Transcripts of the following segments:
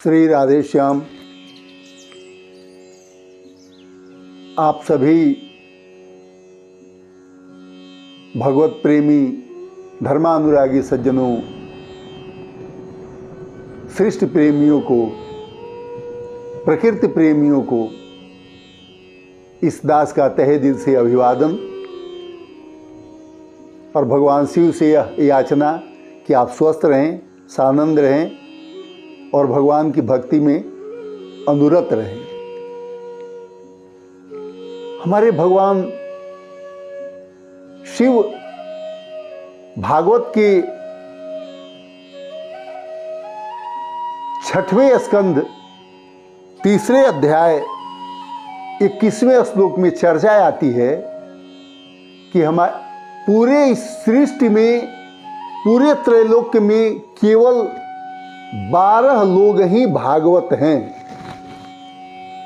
श्री राधे श्याम। आप सभी भगवत प्रेमी धर्मानुरागी सज्जनों, सृष्टि प्रेमियों को, प्रकृति प्रेमियों को इस दास का तहे दिल से अभिवादन और भगवान शिव से यह याचना कि आप स्वस्थ रहें, सानंद रहें और भगवान की भक्ति में अनुरत रहें। हमारे भगवान शिव भागवत के 6वें स्कंद 3 अध्याय 21वें श्लोक में चर्चा आती है कि हमारे पूरे इस सृष्टि में, पूरे त्रैलोक्य में केवल 12 लोग ही भागवत हैं,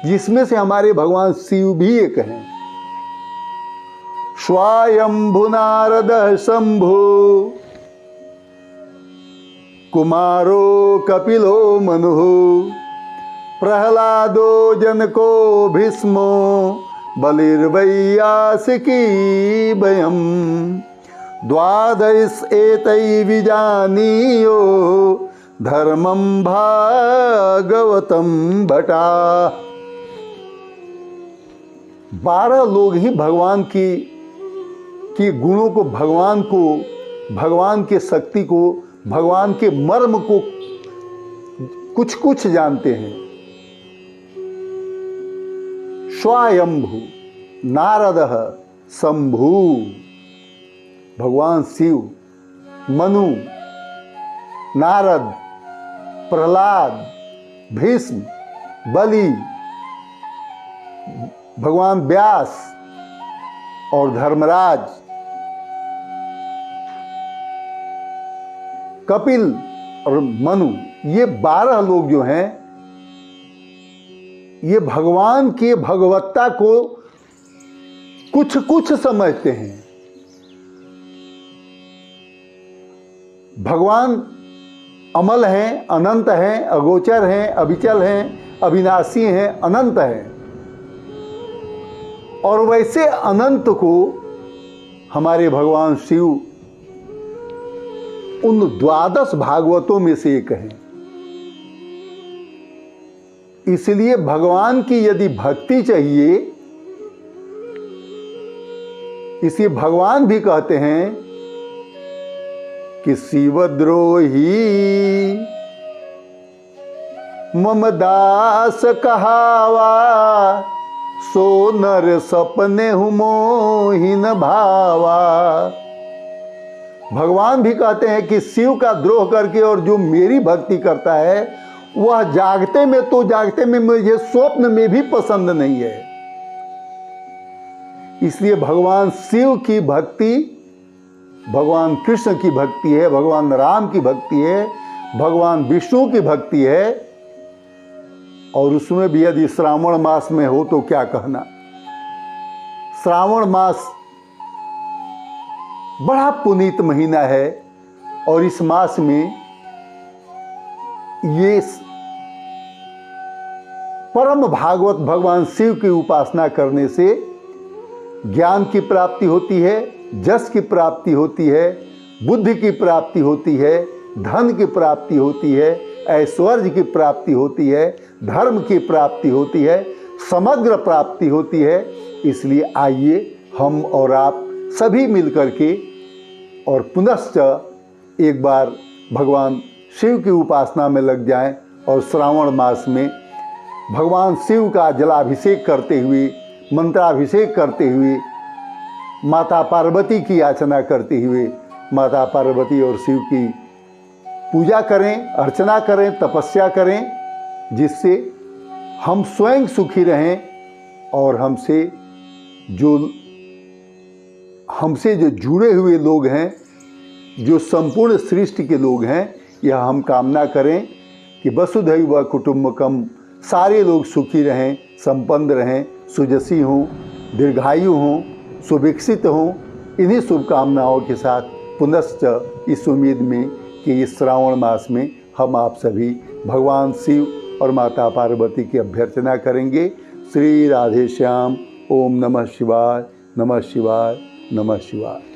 जिसमें से हमारे भगवान शिव भी एक हैं। स्वयंभु नारद शंभु कुमारो कपिलो मनु प्रहलादो जनको भीष्मो बलिर्वैयासिकी वयम् द्वादश एतै विजानीयो धर्मं भागवतम भटा। 12 लोग ही भगवान की गुणों को, भगवान के शक्ति को, भगवान के मर्म को कुछ कुछ जानते हैं। स्वयंभु नारदः शंभु, भगवान शिव, मनु, नारद, प्रहलाद, भीष्म, बलि, भगवान व्यास और धर्मराज, कपिल और मनु, ये 12 लोग जो हैं, ये भगवान के भगवत्ता को कुछ कुछ समझते हैं। भगवान अमल हैं, अनंत हैं, अगोचर हैं, अविचल हैं, अविनाशी हैं, अनंत हैं। और वैसे अनंत को हमारे भगवान शिव उन 12 भागवतों में से एक हैं। इसलिए भगवान की यदि भक्ति चाहिए, इसे भगवान भी कहते हैं कि शिवद्रोही मम दास कहावा सो नर सपने हूँ मोहिन भावा। भगवान भी कहते हैं कि शिव का द्रोह करके और जो मेरी भक्ति करता है वह जागते में मुझे स्वप्न में भी पसंद नहीं है। इसलिए भगवान शिव की भक्ति भगवान कृष्ण की भक्ति है, भगवान राम की भक्ति है, भगवान विष्णु की भक्ति है। और उसमें भी यदि श्रावण मास में हो तो क्या कहना। श्रावण मास बड़ा पुनीत महीना है और इस मास में ये परम भागवत भगवान शिव की उपासना करने से ज्ञान की प्राप्ति होती है, जस की प्राप्ति होती है, बुद्धि की प्राप्ति होती है, धन की प्राप्ति होती है, ऐश्वर्य की प्राप्ति होती है, धर्म की प्राप्ति होती है, समग्र प्राप्ति होती है। इसलिए आइए हम और आप सभी मिलकर के और पुनश्च एक बार भगवान शिव की उपासना में लग जाएं और श्रावण मास में भगवान शिव का जलाभिषेक करते हुए, मंत्राभिषेक करते हुए, माता पार्वती की याचना करते हुए माता पार्वती और शिव की पूजा करें, अर्चना करें, तपस्या करें, जिससे हम स्वयं सुखी रहें और हमसे जो जुड़े हुए लोग हैं, जो संपूर्ण सृष्टि के लोग हैं, यह हम कामना करें कि वसुधैव कुटुंबकम, सारे लोग सुखी रहें, संपन्न रहें, सुजसी हों, दीर्घायु हों, सुविकसित हों। इन्हीं शुभकामनाओं के साथ पुनश्च इस उम्मीद में कि इस श्रावण मास में हम आप सभी भगवान शिव और माता पार्वती की अभ्यर्थना करेंगे। श्री राधे श्याम। ओम नमः शिवाय, नमः शिवाय, नमः शिवाय।